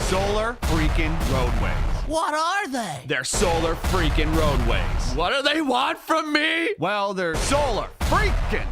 solar freaking roadways. What are they? They're solar freaking roadways. What do they want from me? Well, they're solar freaking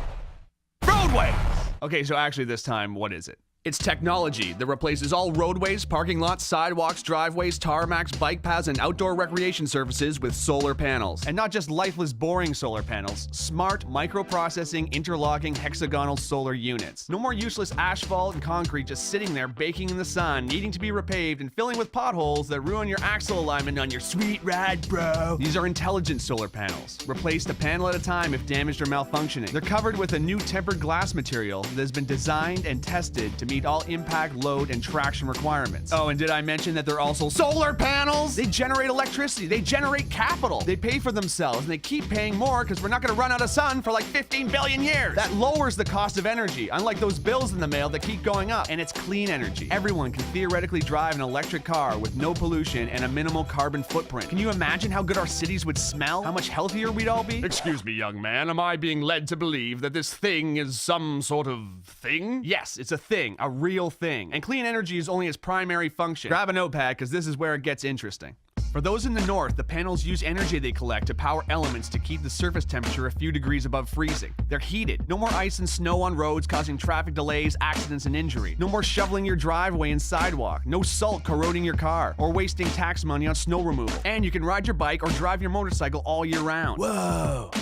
roadways. Okay, so actually this time, what is it? It's technology that replaces all roadways, parking lots, sidewalks, driveways, tarmacs, bike paths, and outdoor recreation surfaces with solar panels. And not just lifeless, boring solar panels, smart, microprocessing, interlocking, hexagonal solar units. No more useless asphalt and concrete just sitting there baking in the sun, needing to be repaved and filling with potholes that ruin your axle alignment on your sweet ride, bro. These are intelligent solar panels. Replaced a panel at a time if damaged or malfunctioning. They're covered with a new tempered glass material that has been designed and tested to meet all impact, load, and traction requirements. Oh, and did I mention that they're also solar panels? They generate electricity, they generate capital, they pay for themselves, and they keep paying more because we're not gonna run out of sun for like 15 billion years. That lowers the cost of energy, unlike those bills in the mail that keep going up. And it's clean energy. Everyone can theoretically drive an electric car with no pollution and a minimal carbon footprint. Can you imagine how good our cities would smell? How much healthier we'd all be? Excuse me, young man, am I being led to believe that this thing is some sort of thing? Yes, it's a thing, a real thing. And clean energy is only its primary function. Grab a notepad, because this is where it gets interesting. For those in the north, the panels use energy they collect to power elements to keep the surface temperature a few degrees above freezing. They're heated. No more ice and snow on roads causing traffic delays, accidents, and injury. No more shoveling your driveway and sidewalk. No salt corroding your car or wasting tax money on snow removal. And you can ride your bike or drive your motorcycle all year round. Whoa!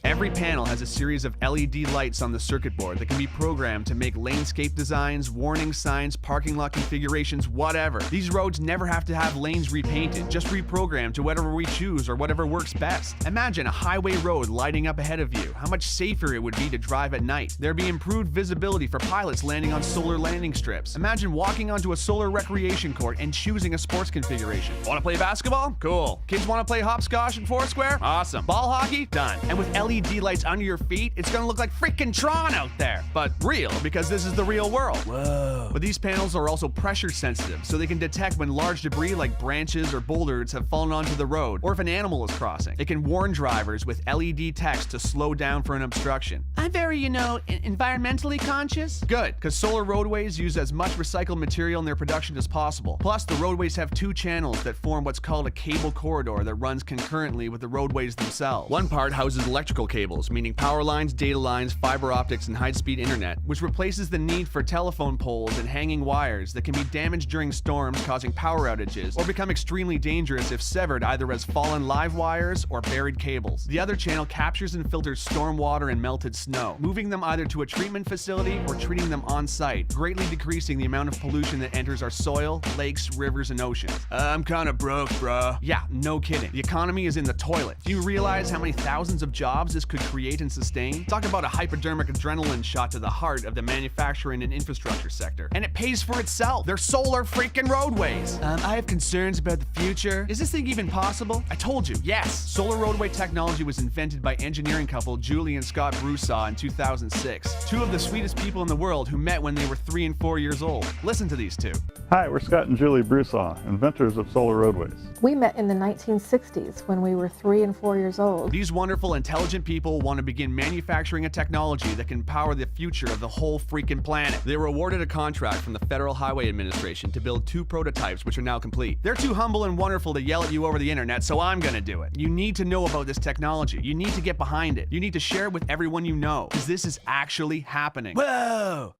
Every panel has a series of LED lights on the circuit board that can be programmed to make lanescape designs, warning signs, parking lot configurations, whatever. These roads never have to have lanes repainted, just reprogrammed to whatever we choose or whatever works best. Imagine a highway road lighting up ahead of you. How much safer it would be to drive at night. There'd be improved visibility for pilots landing on solar landing strips. Imagine walking onto a solar recreation court and choosing a sports configuration. Want to play basketball? Cool. Kids want to play hopscotch and foursquare? Awesome. Ball hockey? Done. And with LED lights under your feet, it's gonna look like freaking Tron out there. But real, because this is the real world. Whoa. But these panels are also pressure sensitive, so they can detect when large debris like branches or boulders have fallen onto the road, or if an animal is crossing. It can warn drivers with LED text to slow down for an obstruction. I'm very, environmentally conscious. Good, because solar roadways use as much recycled material in their production as possible. Plus, the roadways have two channels that form what's called a cable corridor that runs concurrently with the roadways themselves. One part houses electrical cables, meaning power lines, data lines, fiber optics, and high-speed internet, which replaces the need for telephone poles and hanging wires that can be damaged during storms, causing power outages, or become extremely dangerous if severed either as fallen live wires or buried cables. The other channel captures and filters storm water and melted snow, moving them either to a treatment facility or treating them on-site, greatly decreasing the amount of pollution that enters our soil, lakes, rivers, and oceans. I'm kinda broke, bruh. Yeah, no kidding. The economy is in the toilet. Do you realize how many thousands of jobs this could create and sustain? Talk about a hypodermic adrenaline shot to the heart of the manufacturing and infrastructure sector. And it pays for itself. They're solar freaking roadways. I have concerns about the future. Is this thing even possible? I told you, yes. Solar roadway technology was invented by engineering couple Julie and Scott Broussard in 2006. Two of the sweetest people in the world who met when they were 3 and 4 years old. Listen to these two. Hi, we're Scott and Julie Broussard, inventors of solar roadways. We met in the 1960s when we were 3 and 4 years old. These wonderful, intelligent people want to begin manufacturing a technology that can power the future of the whole freaking planet. They were awarded a contract from the Federal Highway Administration to build 2 prototypes, which are now complete. They're too humble and wonderful to yell at you over the internet, so I'm gonna do it. You need to know about this technology. You need to get behind it. You need to share it with everyone you know, because this is actually happening. Whoa!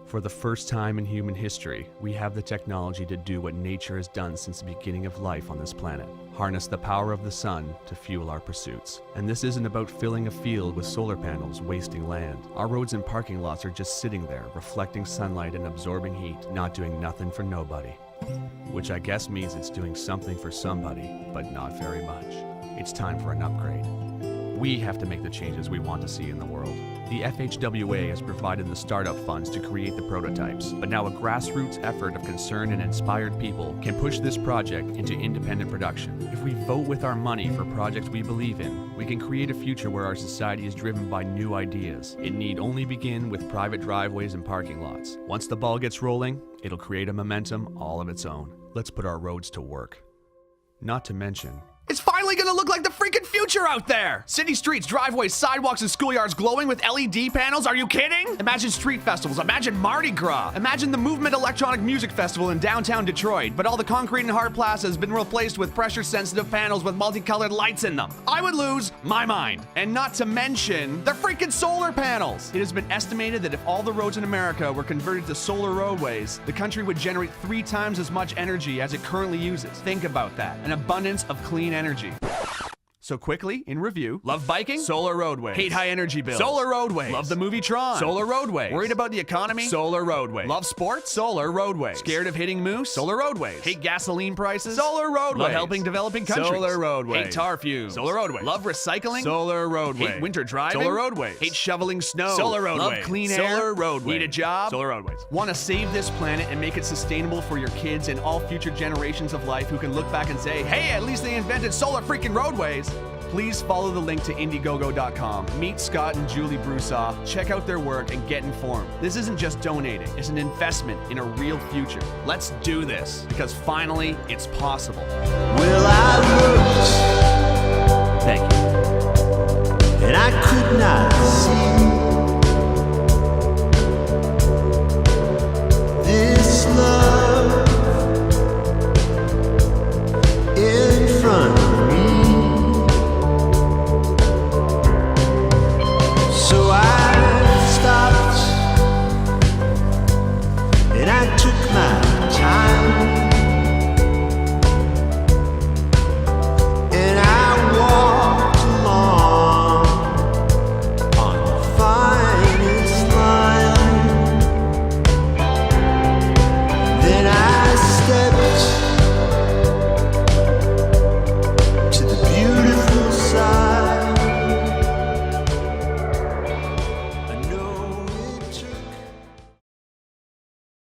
For the first time in human history, we have the technology to do what nature has done since the beginning of life on this planet. Harness the power of the sun to fuel our pursuits. And this isn't about filling a field with solar panels, wasting land. Our roads and parking lots are just sitting there, reflecting sunlight and absorbing heat, not doing nothing for nobody. Which I guess means it's doing something for somebody, but not very much. It's time for an upgrade. We have to make the changes we want to see in the world. The FHWA has provided the startup funds to create the prototypes, but now a grassroots effort of concerned and inspired people can push this project into independent production. If we vote with our money for projects we believe in, we can create a future where our society is driven by new ideas. It need only begin with private driveways and parking lots. Once the ball gets rolling, it'll create a momentum all of its own. Let's put our roads to work. Not to mention, it's finally finally gonna look like the freaking future out there. City streets, driveways, sidewalks, and schoolyards glowing with LED panels. Are you kidding? Imagine street festivals. Imagine Mardi Gras. Imagine the Movement Electronic Music Festival in downtown Detroit, but all the concrete and hard plaza has been replaced with pressure-sensitive panels with multicolored lights in them. I would lose my mind. And not to mention the freaking solar panels. It has been estimated that if all the roads in America were converted to solar roadways, the country would generate 3 times as much energy as it currently uses. Think about that. An abundance of clean energy. So quickly, in review, love biking? Solar roadways. Hate high energy bills? Solar roadways. Love the movie Tron? Solar roadways. Worried about the economy? Solar roadways. Love sports? Solar roadways. Scared of hitting moose? Solar roadways. Hate gasoline prices? Solar roadways. Love helping developing countries? Solar roadways. Hate tar fumes? Solar roadways. Love recycling? Solar roadways. Hate winter driving? Solar roadways. Hate shoveling snow? Solar roadways. Love clean air? Solar roadways. Need a job? Solar roadways. Want to save this planet and make it sustainable for your kids and all future generations of life who can look back and say, hey, at least they invented solar freaking roadways? Please follow the link to Indiegogo.com. Meet Scott and Julie Broussard, check out their work, and get informed. This isn't just donating, it's an investment in a real future. Let's do this, because finally, it's possible. Well, I looked, Thank you. and I could not see this love in front of me. So I stopped, and I took my time, and I walked along on the finest line. Then I stepped